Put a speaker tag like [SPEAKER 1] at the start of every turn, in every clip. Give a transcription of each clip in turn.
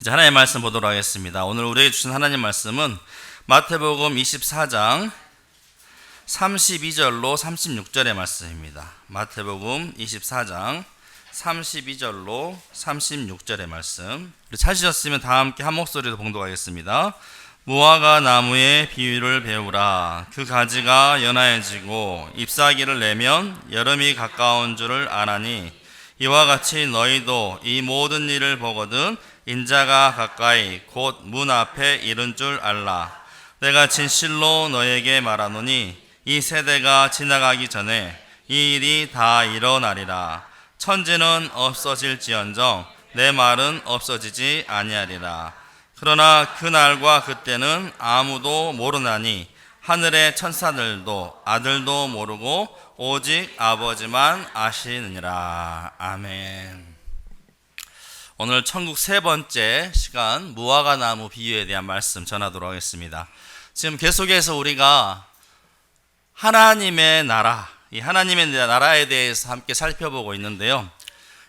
[SPEAKER 1] 이제 하나님의 말씀 보도록 하겠습니다. 오늘 우리에게 주신 하나님 말씀은 마태복음 24장 32절로 36절의 말씀입니다. 마태복음 24장 32절로 36절의 말씀. 우리 찾으셨으면 다 함께 한 목소리로 봉독하겠습니다. 무화과 나무의 비유를 배우라. 그 가지가 연하여지고 잎사귀를 내면 여름이 가까운 줄을 아나니 이와 같이 너희도 이 모든 일을 보거든 인자가 가까이 곧 문 앞에 이른 줄 알라. 내가 진실로 너에게 말하노니 이 세대가 지나가기 전에 이 일이 다 일어나리라. 천지는 없어질지언정 내 말은 없어지지 아니하리라. 그러나 그날과 그때는 아무도 모르나니 하늘의 천사들도 아들도 모르고 오직 아버지만 아시느니라. 아멘. 오늘 천국 세 번째 시간 무화과 나무 비유에 대한 말씀 전하도록 하겠습니다. 지금 계속해서 우리가 하나님의 나라, 이 하나님의 나라에 대해서 함께 살펴보고 있는데요.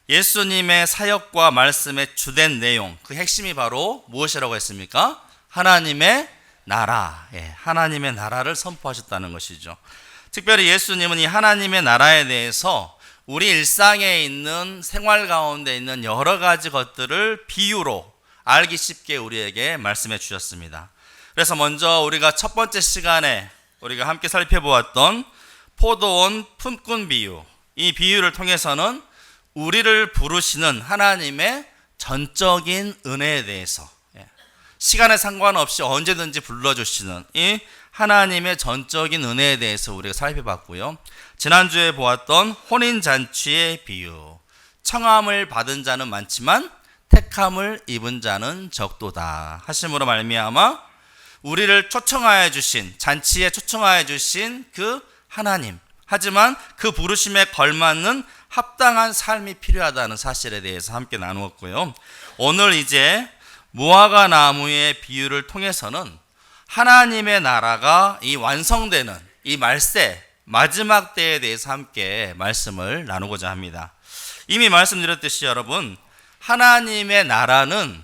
[SPEAKER 1] 예수님의 사역과 말씀의 주된 내용, 그 핵심이 바로 무엇이라고 했습니까? 하나님의 나라, 하나님의 나라를 선포하셨다는 것이죠. 특별히 예수님은 이 하나님의 나라에 대해서 우리 일상에 있는 생활 가운데 있는 여러 가지 것들을 비유로 알기 쉽게 우리에게 말씀해 주셨습니다. 그래서 먼저 우리가 첫 번째 시간에 우리가 함께 살펴보았던 포도원 품꾼 비유, 이 비유를 통해서는 우리를 부르시는 하나님의 전적인 은혜에 대해서, 시간에 상관없이 언제든지 불러주시는 이 하나님의 전적인 은혜에 대해서 우리가 살펴봤고요. 지난주에 보았던 혼인잔치의 비유, 청함을 받은 자는 많지만 택함을 입은 자는 적도다 하심으로 말미암아 우리를 초청하여 주신, 잔치에 초청하여 주신 그 하나님, 하지만 그 부르심에 걸맞는 합당한 삶이 필요하다는 사실에 대해서 함께 나누었고요. 오늘 이제 무화과 나무의 비유를 통해서는 하나님의 나라가 이 완성되는 이 말세 마지막 때에 대해서 함께 말씀을 나누고자 합니다. 이미 말씀드렸듯이 여러분, 하나님의 나라는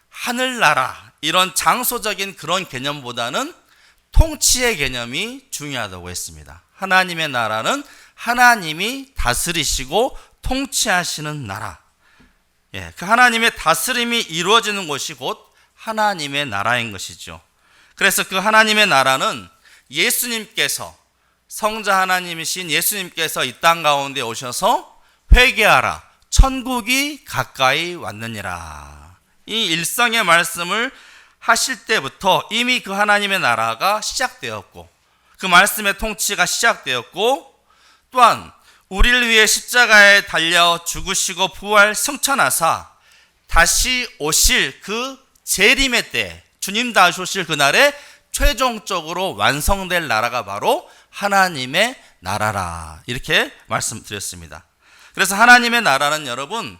[SPEAKER 1] 하늘나라 이런 장소적인 그런 개념보다는 통치의 개념이 중요하다고 했습니다. 하나님의 나라는 하나님이 다스리시고 통치하시는 나라, 그 하나님의 다스림이 이루어지는 곳이 곧 하나님의 나라인 것이죠. 그래서 그 하나님의 나라는 예수님께서, 성자 하나님이신 예수님께서 이 땅 가운데 오셔서 회개하라, 천국이 가까이 왔느니라, 이 일성의 말씀을 하실 때부터 이미 그 하나님의 나라가 시작되었고, 그 말씀의 통치가 시작되었고, 또한 우리를 위해 십자가에 달려 죽으시고 부활 승천하사 다시 오실 그 재림의 때, 주님 다시 오실 그날에 최종적으로 완성될 나라가 바로 하나님의 나라라, 이렇게 말씀드렸습니다. 그래서 하나님의 나라는 여러분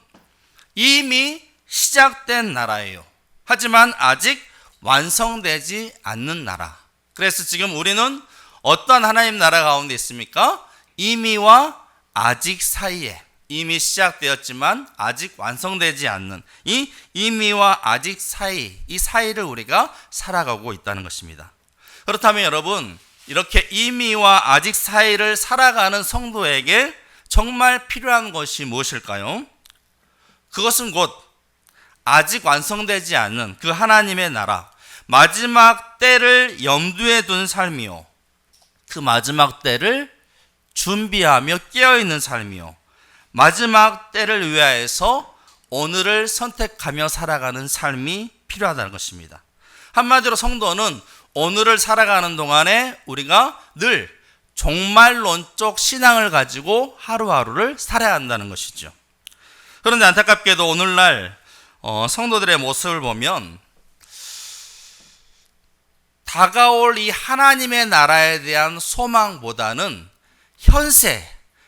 [SPEAKER 1] 이미 시작된 나라예요. 하지만 아직 완성되지 않는 나라. 그래서 지금 우리는 어떤 하나님 나라 가운데 있습니까? 이미와 아직 사이에, 이미 시작되었지만 아직 완성되지 않는 이 이미와 아직 사이, 이 사이를 우리가 살아가고 있다는 것입니다. 그렇다면 여러분, 이렇게 이미와 아직 사이를 살아가는 성도에게 정말 필요한 것이 무엇일까요? 그것은 곧 아직 완성되지 않는 그 하나님의 나라, 마지막 때를 염두에 둔 삶이요, 그 마지막 때를 준비하며 깨어있는 삶이요, 마지막 때를 위하여서 오늘을 선택하며 살아가는 삶이 필요하다는 것입니다. 한마디로 성도는 오늘을 살아가는 동안에 우리가 늘 종말론적 신앙을 가지고 하루하루를 살아야 한다는 것이죠. 그런데 안타깝게도 오늘날 성도들의 모습을 보면 다가올 이 하나님의 나라에 대한 소망보다는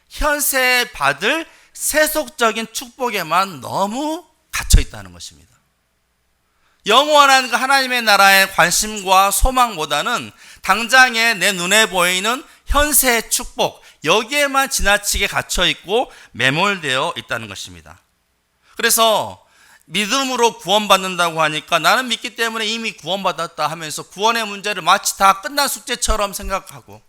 [SPEAKER 1] 현세에 받을 세속적인 축복에만 너무 갇혀 있다는 것입니다. 영원한 그 하나님의 나라의 관심과 소망보다는 당장에 내 눈에 보이는 현세의 축복, 여기에만 지나치게 갇혀 있고 매몰되어 있다는 것입니다. 그래서 믿음으로 구원받는다고 하니까 나는 믿기 때문에 이미 구원받았다 하면서 구원의 문제를 마치 다 끝난 숙제처럼 생각하고,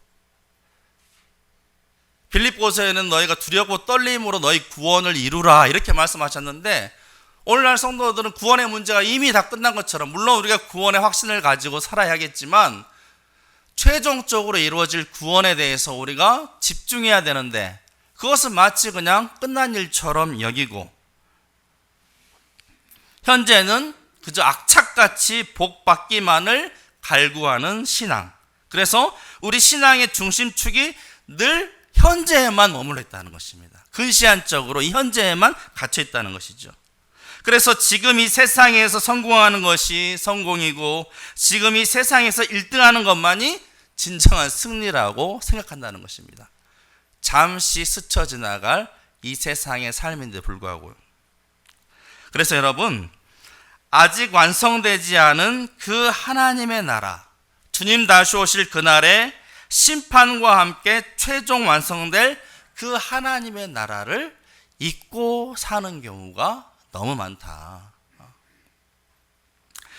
[SPEAKER 1] 빌립보서에는 너희가 두렵고 떨림으로 너희 구원을 이루라 이렇게 말씀하셨는데, 오늘날 성도들은 구원의 문제가 이미 다 끝난 것처럼, 물론 우리가 구원의 확신을 가지고 살아야겠지만 최종적으로 이루어질 구원에 대해서 우리가 집중해야 되는데 그것은 마치 그냥 끝난 일처럼 여기고, 현재는 그저 악착같이 복 받기만을 갈구하는 신앙. 그래서 우리 신앙의 중심축이 늘 현재에만 머물러 있다는 것입니다. 근시안적으로 이 현재에만 갇혀 있다는 것이죠. 그래서 지금 이 세상에서 성공하는 것이 성공이고, 지금 이 세상에서 1등하는 것만이 진정한 승리라고 생각한다는 것입니다. 잠시 스쳐 지나갈 이 세상의 삶인데 불구하고요. 그래서 여러분, 아직 완성되지 않은 그 하나님의 나라, 주님 다시 오실 그날에 심판과 함께 최종 완성될 그 하나님의 나라를 잊고 사는 경우가 너무 많다.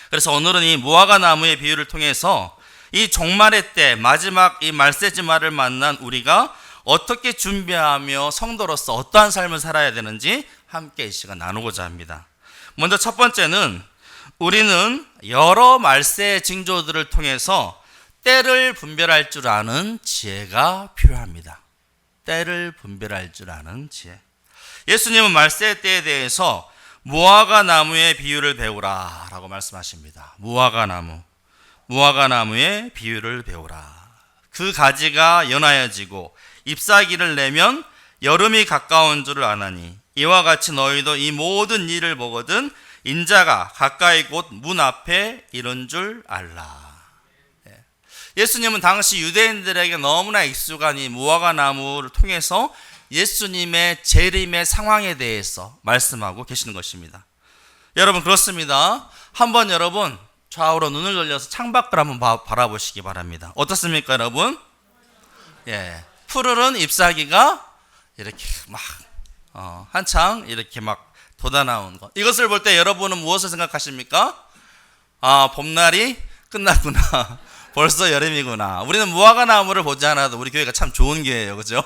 [SPEAKER 1] 그래서 오늘은 이 무화과 나무의 비유를 통해서 이 종말의 때, 마지막 이 말세지말을 만난 우리가 어떻게 준비하며 성도로서 어떠한 삶을 살아야 되는지 함께 이 시간 나누고자 합니다. 먼저 첫 번째는, 우리는 여러 말세의 징조들을 통해서 때를 분별할 줄 아는 지혜가 필요합니다. 때를 분별할 줄 아는 지혜. 예수님은 말세 때에 대해서 무화과 나무의 비유를 배우라 라고 말씀하십니다. 무화과 나무의 비유를 배우라. 그 가지가 연하여지고 잎사귀를 내면 여름이 가까운 줄을 아나니, 이와 같이 너희도 이 모든 일을 보거든 인자가 가까이 곧 문 앞에 이른 줄 알라. 예수님은 당시 유대인들에게 너무나 익숙한 이 무화과 나무를 통해서 예수님의 재림의 상황에 대해서 말씀하고 계시는 것입니다. 여러분, 그렇습니다. 한번 여러분 좌우로 눈을 돌려서 창밖을 한번 바라보시기 바랍니다. 어떻습니까, 여러분? 푸르른 잎사귀가 이렇게 막 한창 이렇게 막 돋아나온 것. 이것을 볼 때 여러분은 무엇을 생각하십니까? 봄날이 끝났구나. 벌써 여름이구나. 우리는 무화과 나무를 보지 않아도 우리 교회가 참 좋은 교회예요, 그죠?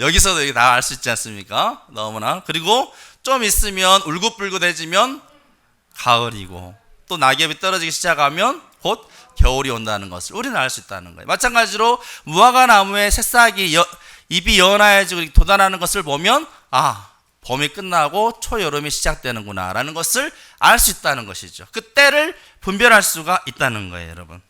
[SPEAKER 1] 여기서도 이게 다 알 수 있지 않습니까? 너무나. 그리고 좀 있으면 울긋불긋해지면 가을이고, 또 낙엽이 떨어지기 시작하면 곧 겨울이 온다는 것을 우리는 알 수 있다는 거예요. 마찬가지로 무화과 나무의 새싹이 잎이 연하여지고 돋아나는 것을 보면 봄이 끝나고 초여름이 시작되는구나 라는 것을 알 수 있다는 것이죠. 그 때를 분별할 수가 있다는 거예요, 여러분.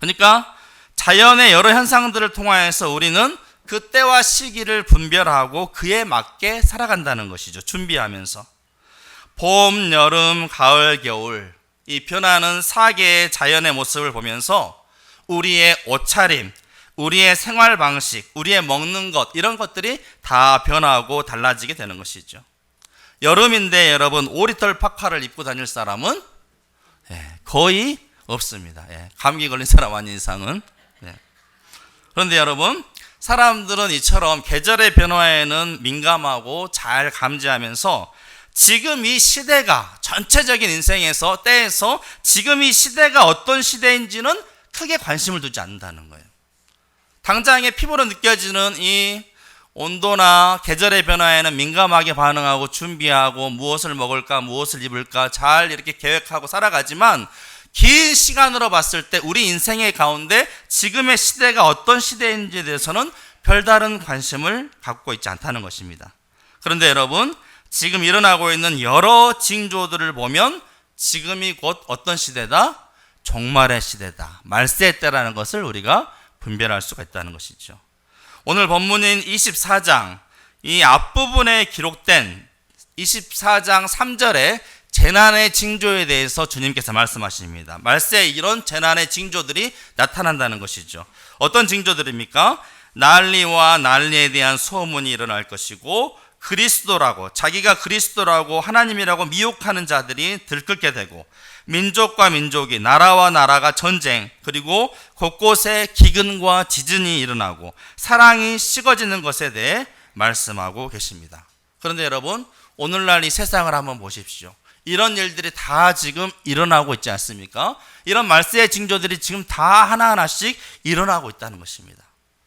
[SPEAKER 1] 그러니까 자연의 여러 현상들을 통하여서 우리는 그 때와 시기를 분별하고 그에 맞게 살아간다는 것이죠. 준비하면서 봄, 여름, 가을, 겨울, 이 변하는 4개의 자연의 모습을 보면서 우리의 옷차림, 우리의 생활 방식, 우리의 먹는 것, 이런 것들이 다 변하고 달라지게 되는 것이죠. 여름인데 여러분, 오리털 파카를 입고 다닐 사람은 거의 없습니다. 감기 걸린 사람 아닌 이상은. 그런데 여러분, 사람들은 이처럼 계절의 변화에는 민감하고 잘 감지하면서 지금 이 시대가, 전체적인 인생에서, 때에서 지금 이 시대가 어떤 시대인지는 크게 관심을 두지 않는다는 거예요. 당장의 피부로 느껴지는 이 온도나 계절의 변화에는 민감하게 반응하고 준비하고 무엇을 먹을까, 무엇을 입을까 잘 이렇게 계획하고 살아가지만, 긴 시간으로 봤을 때 우리 인생의 가운데 지금의 시대가 어떤 시대인지에 대해서는 별다른 관심을 갖고 있지 않다는 것입니다. 그런데 여러분, 지금 일어나고 있는 여러 징조들을 보면 지금이 곧 어떤 시대다? 종말의 시대다. 말세의 때라는 것을 우리가 분별할 수가 있다는 것이죠. 오늘 본문인 24장, 이 앞부분에 기록된 24장 3절에 재난의 징조에 대해서 주님께서 말씀하십니다. 말세에 이런 재난의 징조들이 나타난다는 것이죠. 어떤 징조들입니까? 난리와 난리에 대한 소문이 일어날 것이고, 그리스도라고, 자기가 그리스도라고 하나님이라고 미혹하는 자들이 들끓게 되고, 민족과 민족이, 나라와 나라가 전쟁, 그리고 곳곳에 기근과 지진이 일어나고 사랑이 식어지는 것에 대해 말씀하고 계십니다. 그런데 여러분, 오늘날 이 세상을 한번 보십시오. 이런 일들이 다 지금 일어나고 있지 않습니까? 이런 말세의 징조들이 지금 다 하나하나씩 일어나고 있다는 것입니다.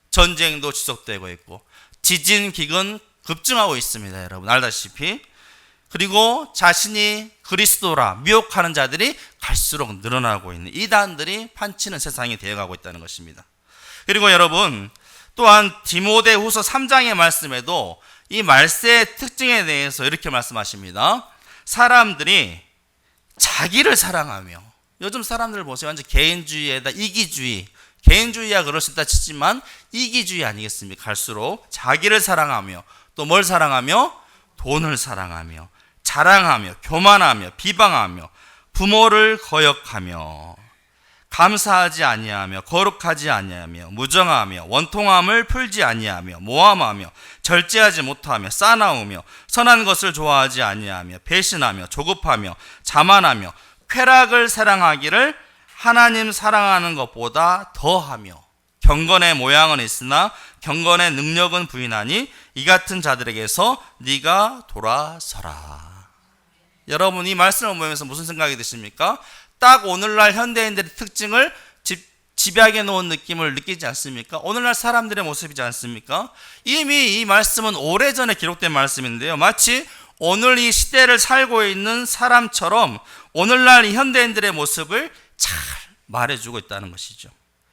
[SPEAKER 1] 전쟁도 지속되고 있고 지진, 기근 급증하고 있습니다. 여러분 알다시피. 그리고 자신이 그리스도라 미혹하는 자들이 갈수록 늘어나고 있는 이단들이 판치는 세상이 되어가고 있다는 것입니다. 그리고 여러분, 또한 디모데후서 3장의 말씀에도 이 말세의 특징에 대해서 이렇게 말씀하십니다. 사람들이 자기를 사랑하며, 요즘 사람들 보세요. 완전 개인주의에다 이기주의, 개인주의야 그럴 수 있다 치지만 이기주의 아니겠습니까? 갈수록 자기를 사랑하며, 또 뭘 사랑하며? 돈을 사랑하며, 자랑하며, 교만하며, 비방하며, 부모를 거역하며, 감사하지 아니하며, 거룩하지 아니하며, 무정하며, 원통함을 풀지 아니하며, 모함하며, 절제하지 못하며, 싸나우며, 선한 것을 좋아하지 아니하며, 배신하며, 조급하며, 자만하며, 쾌락을 사랑하기를 하나님 사랑하는 것보다 더하며, 경건의 모양은 있으나 경건의 능력은 부인하니 이 같은 자들에게서 네가 돌아서라. 여러분, 이 말씀을 보면서 무슨 생각이 드십니까? 딱 오늘날 현대인들의 특징을 집약해 놓은 느낌을 느끼지 않습니까? 오늘날 사람들의 모습이지 않습니까? 이미 이 말씀은 오래전에 기록된 말씀인데요, 마치 오늘 이 시대를 살고 있는 사람처럼 오늘날 이 현대인들의 모습을 잘 말해주고 있다는 것이죠.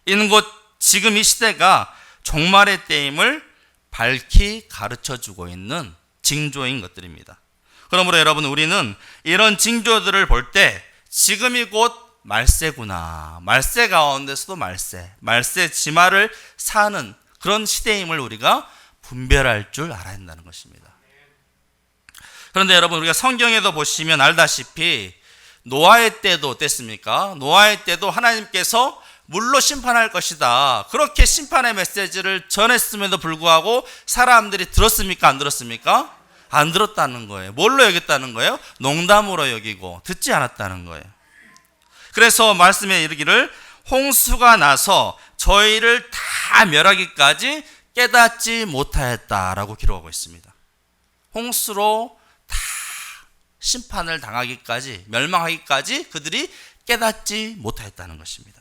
[SPEAKER 1] 이는 곧 지금 이 시대가 종말의 때임을 밝히 가르쳐주고 있는 징조인 것들입니다. 그러므로 여러분, 우리는 이런 징조들을 볼 때 지금이 곧 말세구나, 말세 가운데서도 말세 지말을 사는 그런 시대임을 우리가 분별할 줄 알아야 한다는 것입니다. 그런데 여러분, 우리가 성경에도 보시면 알다시피 노아의 때도 어땠습니까? 노아의 때도 하나님께서 물로 심판할 것이다, 그렇게 심판의 메시지를 전했음에도 불구하고 사람들이 들었습니까? 안 들었습니까? 안 들었다는 거예요. 뭘로 여겼다는 거예요? 농담으로 여기고 듣지 않았다는 거예요. 그래서 말씀에 이르기를 홍수가 나서 저희를 다 멸하기까지 깨닫지 못하였다라고 기록하고 있습니다. 홍수로 다 심판을 당하기까지, 멸망하기까지 그들이 깨닫지 못하였다는 것입니다.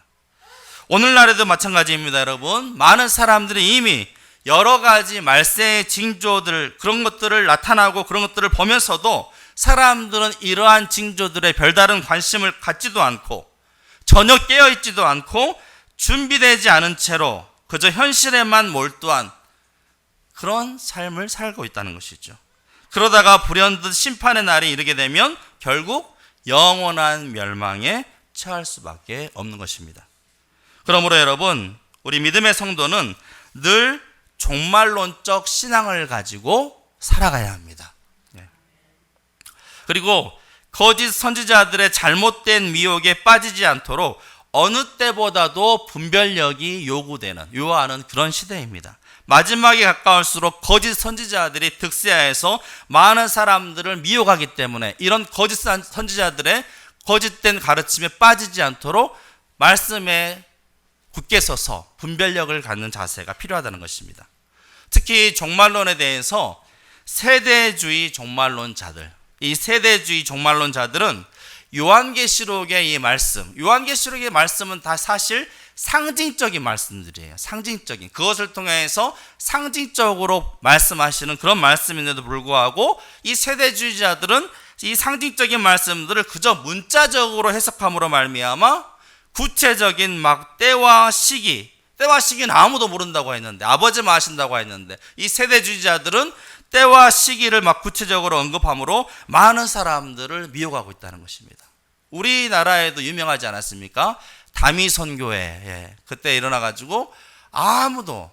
[SPEAKER 1] 오늘날에도 마찬가지입니다. 여러분, 많은 사람들이 이미 여러 가지 말세의 징조들, 그런 것들을 나타나고 그런 것들을 보면서도 사람들은 이러한 징조들에 별다른 관심을 갖지도 않고 전혀 깨어있지도 않고 준비되지 않은 채로 그저 현실에만 몰두한 그런 삶을 살고 있다는 것이죠. 그러다가 불현듯 심판의 날이 이르게 되면 결국 영원한 멸망에 처할 수밖에 없는 것입니다. 그러므로 여러분, 우리 믿음의 성도는 늘 종말론적 신앙을 가지고 살아가야 합니다. 그리고 거짓 선지자들의 잘못된 미혹에 빠지지 않도록 어느 때보다도 분별력이 요구하는 그런 시대입니다. 마지막에 가까울수록 거짓 선지자들이 득세하여서 많은 사람들을 미혹하기 때문에 이런 거짓 선지자들의 거짓된 가르침에 빠지지 않도록 말씀에 굳게 서서 분별력을 갖는 자세가 필요하다는 것입니다. 특히 종말론에 대해서 세대주의 종말론자들, 이 세대주의 종말론자들은 요한계시록의 이 말씀, 요한계시록의 말씀은 다 사실 상징적인 말씀들이에요. 상징적인, 그것을 통해서 상징적으로 말씀하시는 그런 말씀인데도 불구하고 이 세대주의자들은 이 상징적인 말씀들을 그저 문자적으로 해석함으로 말미암아 구체적인 막 때와 시기는 아무도 모른다고 했는데, 아버지만 아신다고 했는데, 이 세대주의자들은 때와 시기를 막 구체적으로 언급함으로 많은 사람들을 미혹하고 있다는 것입니다. 우리나라에도 유명하지 않았습니까? 다미선교회, 그때 일어나가지고 아무도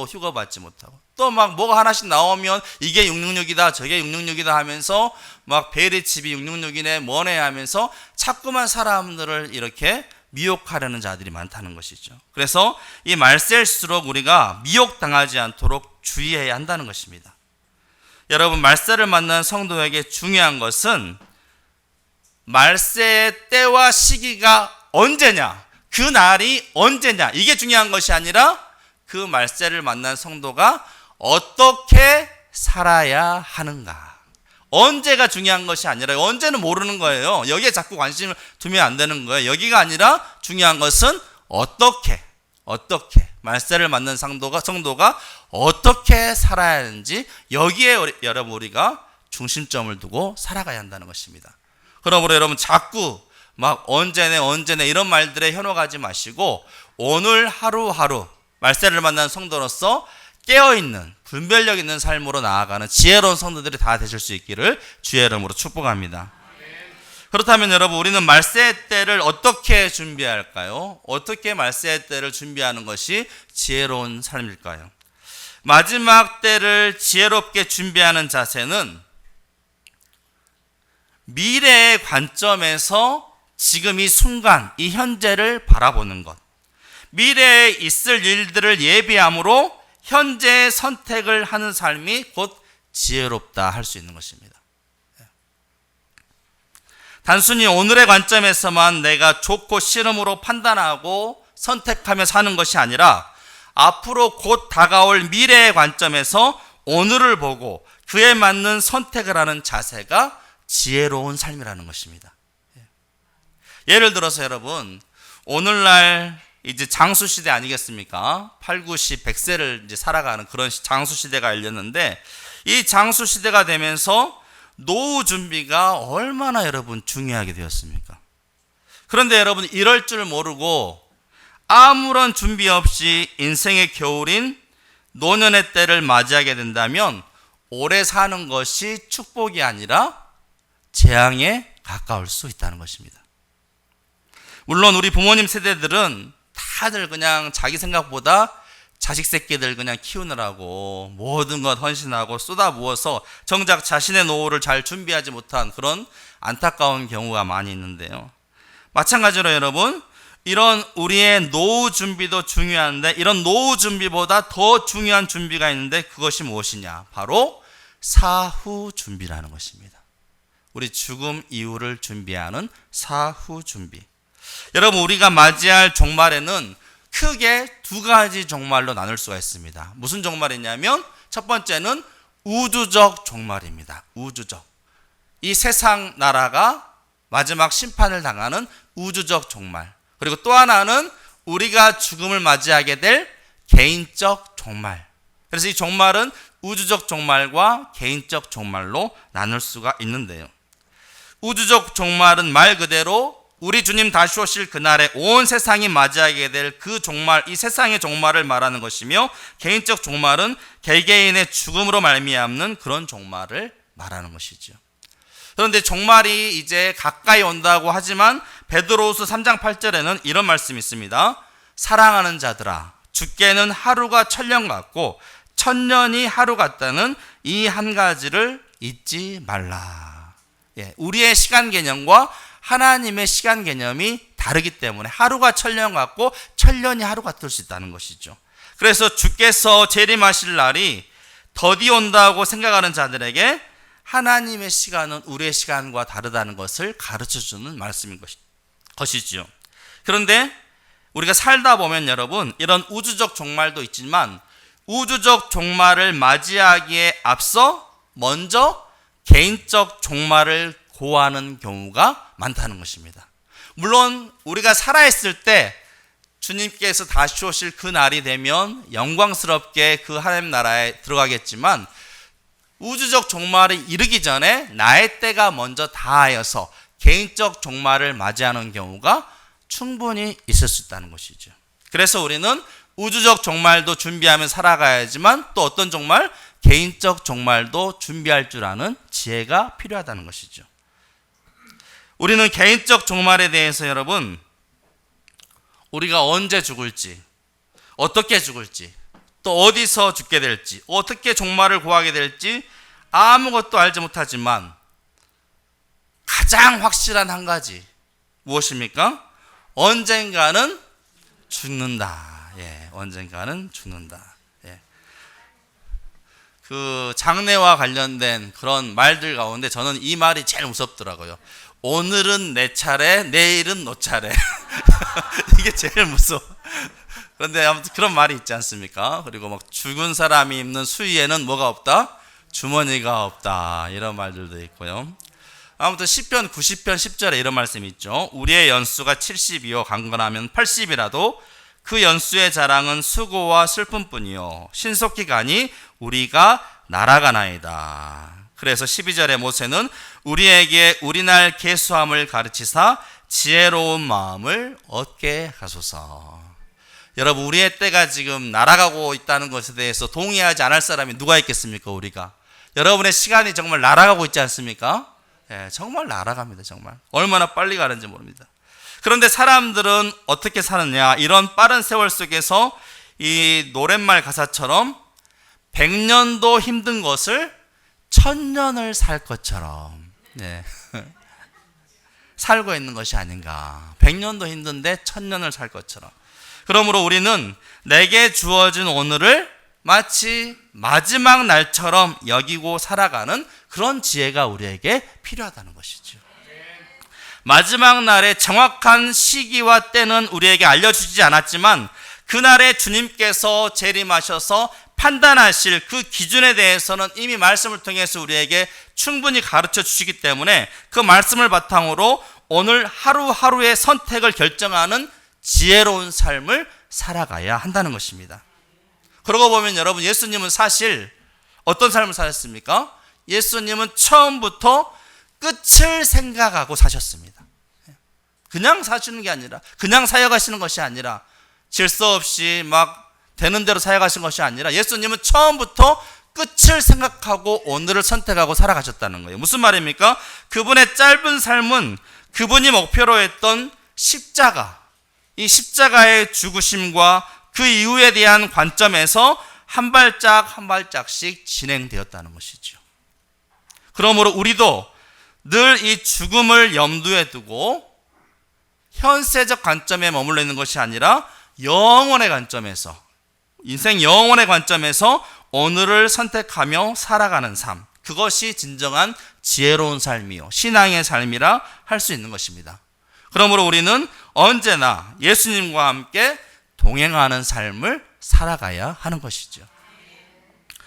[SPEAKER 1] 휴가받지 못하고, 또 막 뭐가 하나씩 나오면 이게 666이다, 저게 666이다 하면서 막 베리칩이 666이네 뭐네 하면서 자꾸만 사람들을 이렇게 미혹하려는 자들이 많다는 것이죠. 그래서 이 말세일수록 우리가 미혹당하지 않도록 주의해야 한다는 것입니다. 여러분, 말세를 만난 성도에게 중요한 것은 말세의 때와 시기가 언제냐, 그 날이 언제냐, 이게 중요한 것이 아니라 그 말세를 만난 성도가 어떻게 살아야 하는가? 언제가 중요한 것이 아니라 언제는 모르는 거예요. 여기에 자꾸 관심을 두면 안 되는 거예요. 여기가 아니라 중요한 것은 어떻게 말세를 맞는 성도가 어떻게 살아야 하는지 여기에 여러분 우리가 중심점을 두고 살아가야 한다는 것입니다. 그러므로 여러분 자꾸 막 언제네 이런 말들에 현혹하지 마시고 오늘 하루하루 말세를 만난 성도로서 깨어있는 분별력 있는 삶으로 나아가는 지혜로운 성도들이 다 되실 수 있기를 주의 이름으로 축복합니다. 그렇다면 여러분 우리는 말세의 때를 어떻게 준비할까요? 어떻게 말세의 때를 준비하는 것이 지혜로운 삶일까요? 마지막 때를 지혜롭게 준비하는 자세는 미래의 관점에서 지금 이 순간, 이 현재를 바라보는 것. 미래에 있을 일들을 예비함으로 현재의 선택을 하는 삶이 곧 지혜롭다 할 수 있는 것입니다. 단순히 오늘의 관점에서만 내가 좋고 싫음으로 판단하고 선택하며 사는 것이 아니라 앞으로 곧 다가올 미래의 관점에서 오늘을 보고 그에 맞는 선택을 하는 자세가 지혜로운 삶이라는 것입니다. 예를 들어서 여러분 오늘날 이제 장수 시대 아니겠습니까? 8, 90, 100세를 이제 살아가는 그런 장수 시대가 열렸는데 이 장수 시대가 되면서 노후 준비가 얼마나 여러분 중요하게 되었습니까? 그런데 여러분 이럴 줄 모르고 아무런 준비 없이 인생의 겨울인 노년의 때를 맞이하게 된다면 오래 사는 것이 축복이 아니라 재앙에 가까울 수 있다는 것입니다. 물론 우리 부모님 세대들은 다들 그냥 자기 생각보다 자식 새끼들 그냥 키우느라고 모든 것 헌신하고 쏟아부어서 정작 자신의 노후를 잘 준비하지 못한 그런 안타까운 경우가 많이 있는데요. 마찬가지로 여러분 이런 우리의 노후 준비도 중요한데 이런 노후 준비보다 더 중요한 준비가 있는데 그것이 무엇이냐? 바로 사후 준비라는 것입니다. 우리 죽음 이후를 준비하는 사후 준비. 여러분 우리가 맞이할 종말에는 크게 두 가지 종말로 나눌 수가 있습니다. 무슨 종말이냐면 첫 번째는 우주적 종말입니다. 우주적. 이 세상 나라가 마지막 심판을 당하는 우주적 종말. 그리고 또 하나는 우리가 죽음을 맞이하게 될 개인적 종말. 그래서 이 종말은 우주적 종말과 개인적 종말로 나눌 수가 있는데요. 우주적 종말은 말 그대로 우리 주님 다시 오실 그날에 온 세상이 맞이하게 될 그 종말, 이 세상의 종말을 말하는 것이며 개인적 종말은 개개인의 죽음으로 말미암는 그런 종말을 말하는 것이죠. 그런데 종말이 이제 가까이 온다고 하지만 베드로후서 3장 8절에는 이런 말씀이 있습니다. 사랑하는 자들아 주께는 하루가 천년 같고 천년이 하루 같다는 이 한 가지를 잊지 말라. 우리의 시간 개념과 하나님의 시간 개념이 다르기 때문에 하루가 천년 같고 천년이 하루 같을 수 있다는 것이죠. 그래서 주께서 재림하실 날이 더디 온다고 생각하는 자들에게 하나님의 시간은 우리의 시간과 다르다는 것을 가르쳐주는 말씀인 것이죠. 그런데 우리가 살다 보면 여러분 이런 우주적 종말도 있지만 우주적 종말을 맞이하기에 앞서 먼저 개인적 종말을 고하는 경우가 많다는 것입니다. 물론 우리가 살아있을 때 주님께서 다시 오실 그 날이 되면 영광스럽게 그 하나님 나라에 들어가겠지만 우주적 종말이 이르기 전에 나의 때가 먼저 다하여서 개인적 종말을 맞이하는 경우가 충분히 있을 수 있다는 것이죠. 그래서 우리는 우주적 종말도 준비하며 살아가야지만 또 어떤 종말? 개인적 종말도 준비할 줄 아는 지혜가 필요하다는 것이죠. 우리는 개인적 종말에 대해서 여러분 우리가 언제 죽을지 어떻게 죽을지 또 어디서 죽게 될지 어떻게 종말을 고하게 될지 아무것도 알지 못하지만 가장 확실한 한 가지 무엇입니까? 언젠가는 죽는다. 언젠가는 죽는다. 그 장래와 관련된 그런 말들 가운데 저는 이 말이 제일 무섭더라고요. 오늘은 내 차례, 내일은 너 차례. 이게 제일 무서워. 그런데 아무튼 그런 말이 있지 않습니까? 그리고 막 죽은 사람이 입는 수의에는 뭐가 없다? 주머니가 없다 이런 말들도 있고요. 아무튼 시편 90편 10절에 이런 말씀이 있죠. 우리의 연수가 70이요 강건하면 80이라도 그 연수의 자랑은 수고와 슬픔뿐이요 신속히 가니 우리가 날아가나이다. 그래서 12절에 모세는 우리에게 우리날 계수함을 가르치사 지혜로운 마음을 얻게 하소서. 여러분, 우리의 때가 지금 날아가고 있다는 것에 대해서 동의하지 않을 사람이 누가 있겠습니까? 우리가. 여러분의 시간이 정말 날아가고 있지 않습니까? 예, 정말 날아갑니다. 정말 얼마나 빨리 가는지 모릅니다. 그런데 사람들은 어떻게 사느냐, 이런 빠른 세월 속에서 이 노랫말 가사처럼 100년도 힘든 것을 1000년을 살 것처럼 살고 있는 것이 아닌가. 100년도 힘든데 1000년을 살 것처럼. 그러므로 우리는 내게 주어진 오늘을 마치 마지막 날처럼 여기고 살아가는 그런 지혜가 우리에게 필요하다는 것이죠. 마지막 날의 정확한 시기와 때는 우리에게 알려주지 않았지만 그날에 주님께서 재림하셔서 판단하실 그 기준에 대해서는 이미 말씀을 통해서 우리에게 충분히 가르쳐 주시기 때문에 그 말씀을 바탕으로 오늘 하루하루의 선택을 결정하는 지혜로운 삶을 살아가야 한다는 것입니다. 그러고 보면 여러분, 예수님은 사실 어떤 삶을 사셨습니까? 예수님은 처음부터 끝을 생각하고 사셨습니다. 그냥 사시는 게 아니라, 그냥 사역하시는 것이 아니라, 질서 없이 막 되는 대로 사역하신 것이 아니라 예수님은 처음부터 끝을 생각하고 오늘을 선택하고 살아가셨다는 거예요. 무슨 말입니까? 그분의 짧은 삶은 그분이 목표로 했던 십자가, 이 십자가의 죽으심과 그 이후에 대한 관점에서 한 발짝 한 발짝씩 진행되었다는 것이죠. 그러므로 우리도 늘 이 죽음을 염두에 두고 현세적 관점에 머물러 있는 것이 아니라 영원의 관점에서, 인생 영원의 관점에서 오늘을 선택하며 살아가는 삶, 그것이 진정한 지혜로운 삶이요 신앙의 삶이라 할 수 있는 것입니다. 그러므로 우리는 언제나 예수님과 함께 동행하는 삶을 살아가야 하는 것이죠.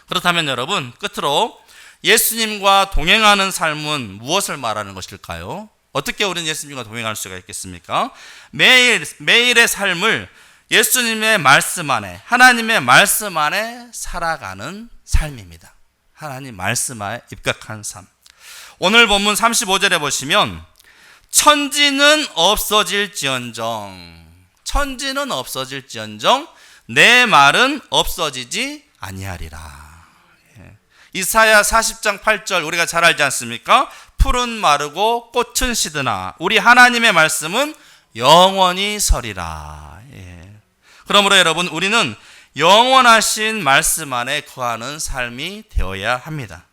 [SPEAKER 1] 그렇다면 여러분, 끝으로 예수님과 동행하는 삶은 무엇을 말하는 것일까요? 어떻게 우리는 예수님과 동행할 수가 있겠습니까? 매일의 삶을 예수님의 말씀 안에, 하나님의 말씀 안에 살아가는 삶입니다. 하나님 말씀에 입각한 삶. 오늘 본문 35절에 보시면 천지는 없어질지언정, 천지는 없어질지언정 내 말은 없어지지 아니하리라. 이사야 40장 8절 우리가 잘 알지 않습니까? 풀은 마르고 꽃은 시드나 우리 하나님의 말씀은 영원히 서리라. 그러므로 여러분, 우리는 영원하신 말씀 안에 거하는 삶이 되어야 합니다.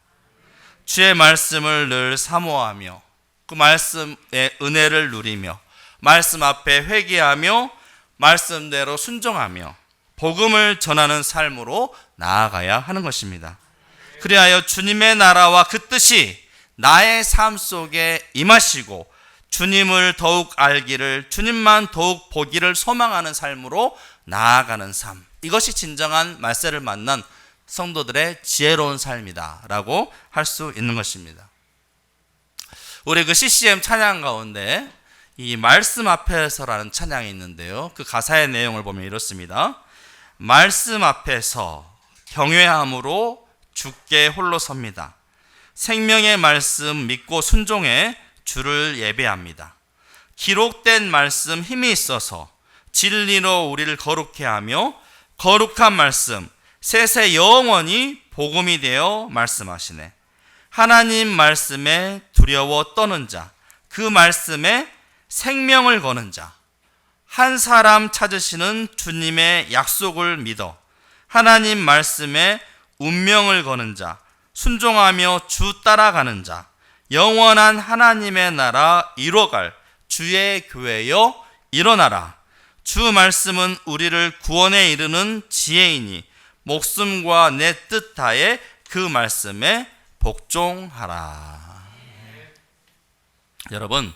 [SPEAKER 1] 주의 말씀을 늘 사모하며 그 말씀의 은혜를 누리며 말씀 앞에 회개하며 말씀대로 순종하며 복음을 전하는 삶으로 나아가야 하는 것입니다. 그리하여 주님의 나라와 그 뜻이 나의 삶 속에 임하시고 주님을 더욱 알기를, 주님만 더욱 보기를 소망하는 삶으로 나아가는 삶, 이것이 진정한 말세를 만난 성도들의 지혜로운 삶이다 라고 할 수 있는 것입니다. 우리 그 CCM 찬양 가운데 이 말씀 앞에서라는 찬양이 있는데요, 그 가사의 내용을 보면 이렇습니다. 말씀 앞에서 경외함으로 주께 홀로 섭니다. 생명의 말씀 믿고 순종해 주를 예배합니다. 기록된 말씀 힘이 있어서 진리로 우리를 거룩해 하며 거룩한 말씀 세세 영원히 복음이 되어 말씀하시네. 하나님 말씀에 두려워 떠는 자, 그 말씀에 생명을 거는 자, 한 사람 찾으시는 주님의 약속을 믿어 하나님 말씀에 운명을 거는 자, 순종하며 주 따라가는 자, 영원한 하나님의 나라 이뤄갈 주의 교회여 일어나라. 주 말씀은 우리를 구원에 이르는 지혜이니 목숨과 내 뜻 다해 그 말씀에 복종하라. 여러분,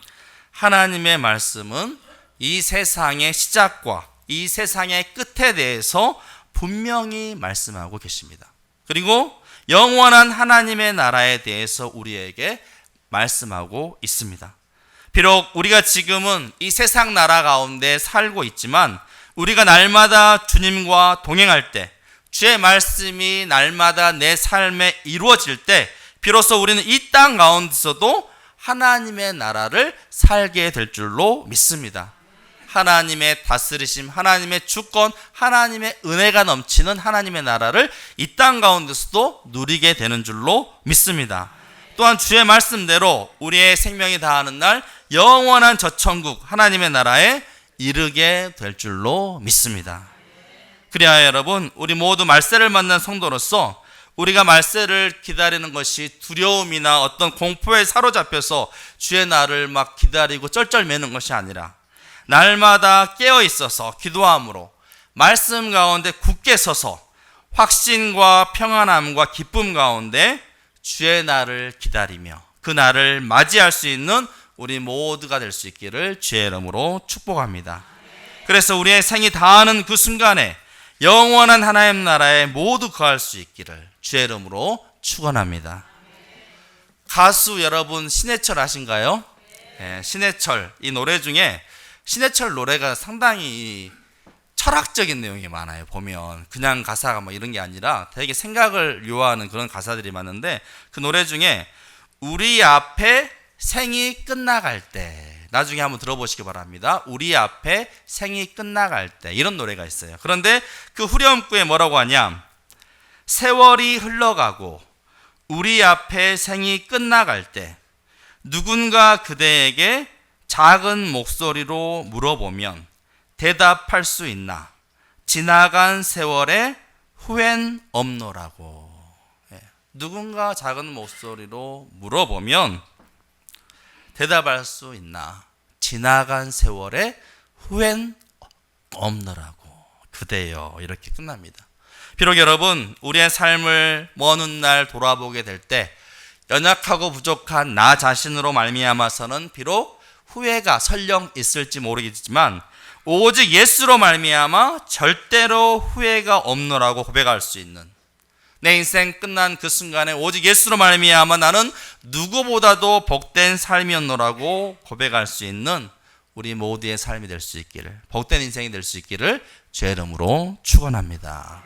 [SPEAKER 1] 하나님의 말씀은 이 세상의 시작과 이 세상의 끝에 대해서 분명히 말씀하고 계십니다. 그리고 영원한 하나님의 나라에 대해서 우리에게 말씀하고 있습니다. 비록 우리가 지금은 이 세상 나라 가운데 살고 있지만 우리가 날마다 주님과 동행할 때, 주의 말씀이 날마다 내 삶에 이루어질 때 비로소 우리는 이 땅 가운데서도 하나님의 나라를 살게 될 줄로 믿습니다. 하나님의 다스리심, 하나님의 주권, 하나님의 은혜가 넘치는 하나님의 나라를 이 땅 가운데서도 누리게 되는 줄로 믿습니다. 또한 주의 말씀대로 우리의 생명이 다하는 날 영원한 저 천국 하나님의 나라에 이르게 될 줄로 믿습니다. 그래야 여러분, 우리 모두 말세를 만난 성도로서 우리가 말세를 기다리는 것이 두려움이나 어떤 공포에 사로잡혀서 주의 날을 막 기다리고 쩔쩔매는 것이 아니라 날마다 깨어 있어서 기도함으로 말씀 가운데 굳게 서서 확신과 평안함과 기쁨 가운데 주의 날을 기다리며 그 날을 맞이할 수 있는 우리 모두가 될 수 있기를 주의 이름으로 축복합니다. 그래서 우리의 생이 다하는 그 순간에 영원한 하나님 나라에 모두 거할 수 있기를 주의 이름으로 축원합니다. 가수 여러분 신해철 아신가요? 네, 신해철, 이 노래 중에 신해철 노래가 상당히 철학적인 내용이 많아요. 보면 그냥 가사가 뭐 이런 게 아니라 되게 생각을 요하는 그런 가사들이 많은데, 그 노래 중에 우리 앞에 생이 끝나갈 때, 나중에 한번 들어보시기 바랍니다. 우리 앞에 생이 끝나갈 때, 이런 노래가 있어요. 그런데 그 후렴구에 뭐라고 하냐, 세월이 흘러가고 우리 앞에 생이 끝나갈 때 누군가 그대에게 작은 목소리로 물어보면 대답할 수 있나? 지나간 세월에 후회는 없노라고. 누군가 작은 목소리로 물어보면 대답할 수 있나? 지나간 세월에 후회는 없노라고. 그대여. 이렇게 끝납니다. 비록 여러분, 우리의 삶을 먼 훗날 돌아보게 될 때 연약하고 부족한 나 자신으로 말미암아서는 비록 후회가 설령 있을지 모르겠지만 오직 예수로 말미암아 절대로 후회가 없노라고 고백할 수 있는, 내 인생 끝난 그 순간에 오직 예수로 말미암아 나는 누구보다도 복된 삶이었노라고 고백할 수 있는 우리 모두의 삶이 될 수 있기를, 복된 인생이 될 수 있기를 주의 이름으로 축원합니다.